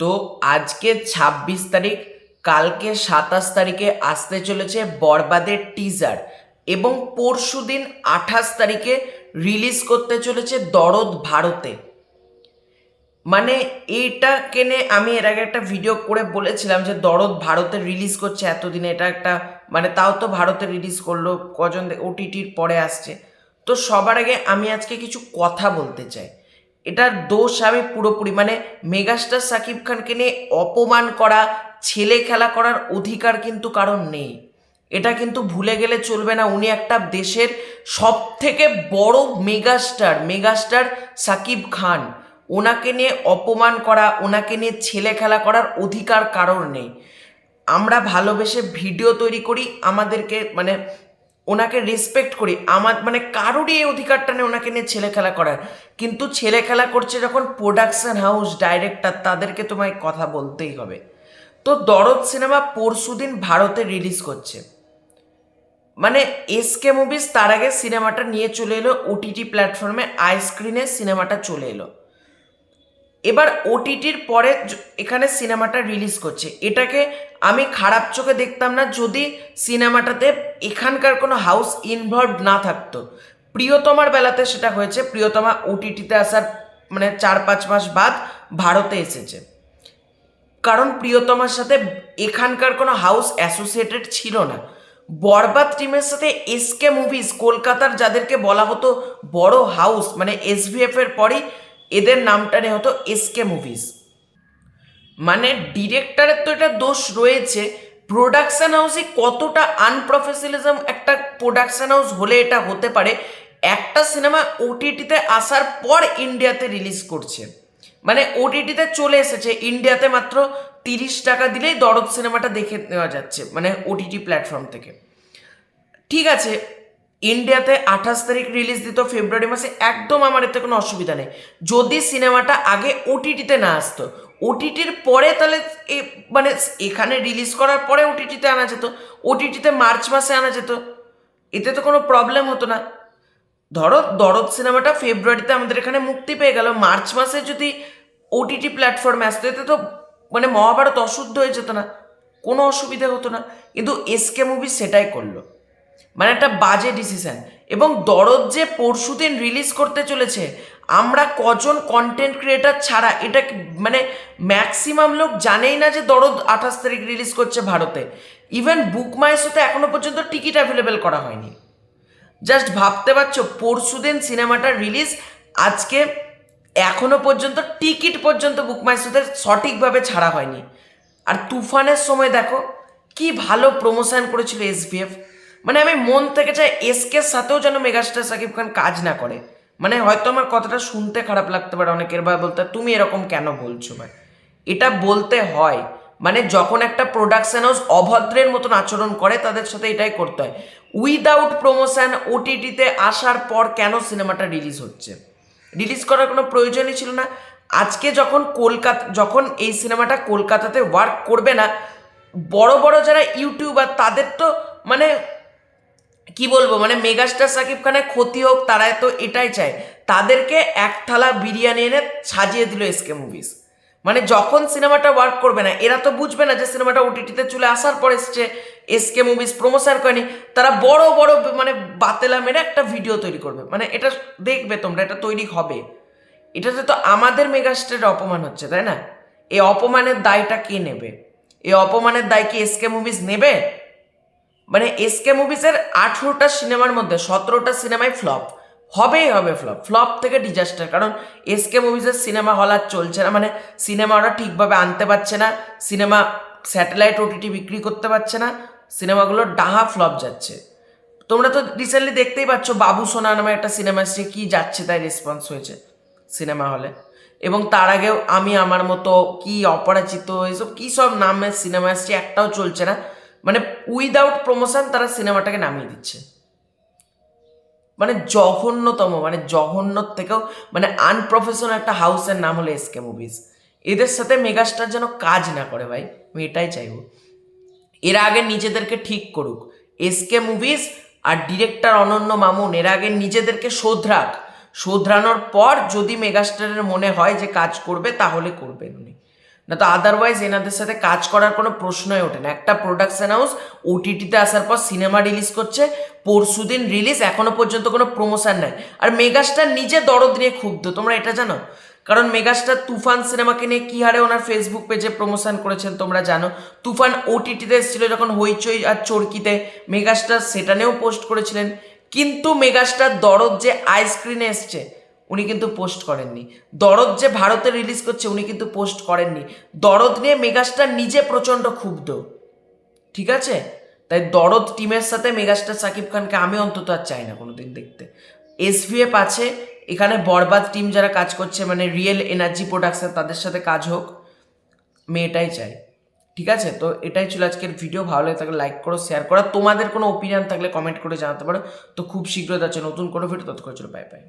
তো আজকে ২৬ তারিখ, কালকে ২৭ তারিখে আসতে চলেছে বরবাদের টিজার এবং পরশুদিন ২৮ তারিখে রিলিজ করতে চলেছে দরদ ভারতে। মানে এইটা কেনে আমি এর আগে একটা ভিডিও করে বলেছিলাম যে দরদ ভারতে রিলিজ করছে এতদিনে, এটা একটা মানে তাও তো ভারতে রিলিজ করলো, কজন ওটিটির পরে আসছে। তো সবার আগে আমি আজকে কিছু কথা বলতে চাই। এটার দোষ আমি পুরোপুরি মানে মেগাস্টার সাকিব খানকে নিয়ে অপমান করা, ছেলে খেলা করার অধিকার কিন্তু কারণ নেই। এটা কিন্তু ভুলে গেলে চলবে না, উনি একটা দেশের সব থেকে বড় মেগাস্টার, মেগাস্টার সাকিব খান। ওনাকে নিয়ে অপমান করা, ওনাকে নিয়ে ছেলে খেলা করার অধিকার কারোর নেই। আমরা ভালোবেসে ভিডিও তৈরি করি, আমাদেরকে মানে ওনাকে রেসপেক্ট করি, আমার মানে কারোরই এই অধিকারটা নেই ওনাকে নিয়ে ছেলে খেলা করার। কিন্তু ছেলে খেলা করছে যখন প্রোডাকশন হাউস, ডাইরেক্টর, তাদেরকে তোমায় কথা বলতেই হবে। তো দরদ সিনেমা পরশুদিন ভারতে রিলিজ করছে। মানে এসকে মুভিজ তার আগে সিনেমাটা নিয়ে চলে এলো ওটিটি প্ল্যাটফর্মে, আই স্ক্রিনে সিনেমাটা চলে এলো। এবার ওটিটির পরে এখানে সিনেমাটা রিলিজ করছে। এটাকে আমি খারাপ চোখে দেখতাম না যদি সিনেমাটাতে এখানকার কোনো হাউস ইনভলভ না থাকতো। প্রিয়তমার বেলাতে সেটা হয়েছে, প্রিয়তমা ওটিটিতে আসার মানে ৪-৫ মাস বাদ ভারতে এসেছে, কারণ প্রিয়তমার সাথে এখানকার কোনো হাউস অ্যাসোসিয়েটেড ছিল না। বরবাদ টিমের সাথে এসকে মুভিজ, কলকাতার যাদেরকে বলা হতো বড় হাউস, মানে এসভিএফ এর পরই এদের নামটা নেওয়া হতো এসকে মুভিজ। মানে ডিরেক্টরের তো এটা দোষ রয়েছে, প্রোডাকশন হাউসে কতটা আনপ্রফেশনালিজম একটা প্রোডাকশন হাউস হলে এটা হতে পারে একটা সিনেমা ওটিটিতে আসার পর ইন্ডিয়াতে রিলিজ করছে। মানে ওটিটিতে চলে এসেছে, ইন্ডিয়াতে মাত্র ৩০ টাকা দিলেই দরদ সিনেমাটা দেখে নেওয়া যাচ্ছে মানে ওটিটি প্ল্যাটফর্ম থেকে। ঠিক আছে, ইন্ডিয়াতে ২৮ তারিখ রিলিজ দিত ফেব্রুয়ারি মাসে, একদম আমার এতে কোনো অসুবিধা নেই যদি সিনেমাটা আগে ওটিটিতে না আসতো। ওটিটির পরে তাহলে মানে এখানে রিলিজ করার পরে ওটিটিতে আনা যেত, ওটিটিতে মার্চ মাসে আনা যেত, এতে তো কোনো প্রবলেম হতো না। ধরো দরদ সিনেমাটা ফেব্রুয়ারিতে আমাদের এখানে মুক্তি পেয়ে গেল, মার্চ মাসে যদি ওটিটি প্ল্যাটফর্মে আসতো এতে তো মানে মহাভারত অশুদ্ধ হয়ে যেত না, কোনো অসুবিধা হতো না। কিন্তু এসকে মুভি সেটাই করলো, মানে একটা বাজে ডিসিশন। এবং দরদ যে পরশুদিন রিলিজ করতে চলেছে, আমরা কজন কন্টেন্ট ক্রিয়েটার ছাড়া এটা মানে ম্যাক্সিমাম লোক জানেই না যে দরদ ২৮ তারিখ রিলিজ করছে ভারতে। ইভেন বুক মাই শোতে এখনো পর্যন্ত টিকিট অ্যাভেলেবেল করা হয়নি। জাস্ট ভাবতে পারছো, পরশুদিন সিনেমাটার রিলিজ, আজকে এখনো পর্যন্ত টিকিট পর্যন্ত বুক মাই শোতে সঠিকভাবে ছাড়া হয়নি। আর তুফানের সময় দেখো কি ভালো প্রমোশন করেছিল এসভিএফ। মানে আমি মন থেকে চাই এসকের সাথেও যেন মেগাস্টার সাকিব খান কাজ না করে। মানে হয়তো আমার কথাটা শুনতে খারাপ লাগতে পারে অনেকের, ভাই বলতে তুমি এরকম কেন বলছো ভাই, এটা বলতে হয়। মানে যখন একটা প্রোডাকশন হাউস অভদ্রের মতন আচরণ করে তাদের সাথে এটাই করতে হয়। উইদাউট প্রমোশন ওটিটিতে আসার পর কেন সিনেমাটা রিলিজ হচ্ছে? রিলিজ করার কোনো প্রয়োজনই ছিল না। আজকে যখন এই সিনেমাটা কলকাতাতে ওয়ার্ক করবে না, বড় বড় যারা ইউটিউবার তাদের তো মানে কি বলবো, মানে মেগাস্টার সাকিব খানের ক্ষতি হোক, তারা তো এটাই চায়। তাদেরকে এক থালা বিরিয়ানি এনে সাজিয়ে দিল এসকে মুভিজ। মানে যখন সিনেমাটা ওয়ার্ক করবে না, এরা তো বুঝবে না যে সিনেমাটা ওটিটিতে চলে আসার পর এসছে, এসকে মুভিজ প্রমোশন করেনি, তারা বড় বড় মানে বাতেলা মেরে একটা ভিডিও তৈরি করবে। মানে এটা দেখবে তোমরা, এটা তৈরি হবে। এটাতে তো আমাদের মেগাস্টারের অপমান হচ্ছে, তাই না? এই অপমানের দায়টা কে নেবে? এই অপমানের দায় কি এসকে মুভিজ নেবে? মানে এসকে মুভিজের ১৮টা সিনেমার মধ্যে ১৭টা সিনেমাই ফ্লপ, হবেই হবে ফ্লপ, ফ্লপ থেকে ডিজাস্টার। কারণ এসকে মুভিজের সিনেমা হল আর চলছে না, মানে সিনেমা ওরা ঠিকভাবে আনতে পারছে না, সিনেমা স্যাটেলাইট ওটিটি বিক্রি করতে পারছে না, সিনেমাগুলো ডাহা ফ্লপ যাচ্ছে। তোমরা তো রিসেন্টলি দেখতেই পাচ্ছ বাবু সোনা নামে একটা সিনেমা এসছে, কি যাচ্ছে তাই রেসপন্স হয়েছে সিনেমা হলে। এবং তার আগেও আমি আমার মতো, কি অপরাজিত, এসব কী সব নামের সিনেমা এসছে, একটাও চলছে না। মানে উইদাউট প্রমোশন তারা সিনেমাটাকে নামিয়ে দিচ্ছে। মানে জঘন্যতম, মানে জঘন্যর থেকেও মানে আনপ্রফেশনাল একটা হাউসের নাম হলো এসকে মুভিজ। এদের সাথে মেগাস্টার যেন কাজ না করে ভাই, আমি এটাই চাইবো। এরা আগে নিজেদেরকে ঠিক করুক, এসকে মুভিজ আর ডিরেক্টর অনন্য মামুন এরা আগে নিজেদেরকে শোধরাক, শোধরানোর পর যদি মেগাস্টারের মনে হয় যে কাজ করবে তাহলে করবেন উনি। না তো আদারওয়াইজ এনাদের সাথে কাজ করার কোনো প্রশ্নই ওঠে না। একটা প্রোডাকশন হাউস ওটিটিতে আসার পর সিনেমা রিলিজ করছে, পরশুদিন রিলিজ, এখনো পর্যন্ত কোনো প্রমোশন নাই। আর মেগাস্টার নিজে দরদ নিয়ে ক্ষুব্ধ, তোমরা এটা জানো? কারণ মেগাস্টার তুফান সিনেমাকে নিয়ে কী হারে ওনার ফেসবুক পেজে প্রমোশন করেছেন তোমরা জানো। তুফান ওটিটিতে এসেছিল যখন হইচই আর চরকিতে, মেগাস্টার সেটা নিয়েও পোস্ট করেছিলেন। কিন্তু মেগাস্টার দরদ যে আইস্ক্রিনে এসছে উনি কিন্তু পোস্ট করেননি। দরদ যে ভারতে রিলিজ করছে উনি কিন্তু পোস্ট করেননি। দরদ নিয়ে মেগাস্টার নিজে প্রচণ্ড ক্ষুব্ধ, ঠিক আছে? তাই দরদ টিমের সাথে মেগাস্টার সাকিব খানকে আমি অন্তত আর চাই না কোনোদিন দেখতে। এসভিএফ আছে, এখানে বরবাদ টিম যারা কাজ করছে মানে রিয়েল এনার্জি প্রোডাকশন, তাদের সাথে কাজ হোক, আমি এটাই চাই। ঠিক আছে, তো এটাই ছিল আজকের ভিডিও। ভালো লাগে থাকলে লাইক করো, শেয়ার করো, তোমাদের কোনো ওপিনিয়ন থাকলে কমেন্ট করে জানাতে পারো। তো খুব শীঘ্রই যাচ্ছে নতুন কোনো ভিডিও, ততক্ষণ চলো বাই বাই।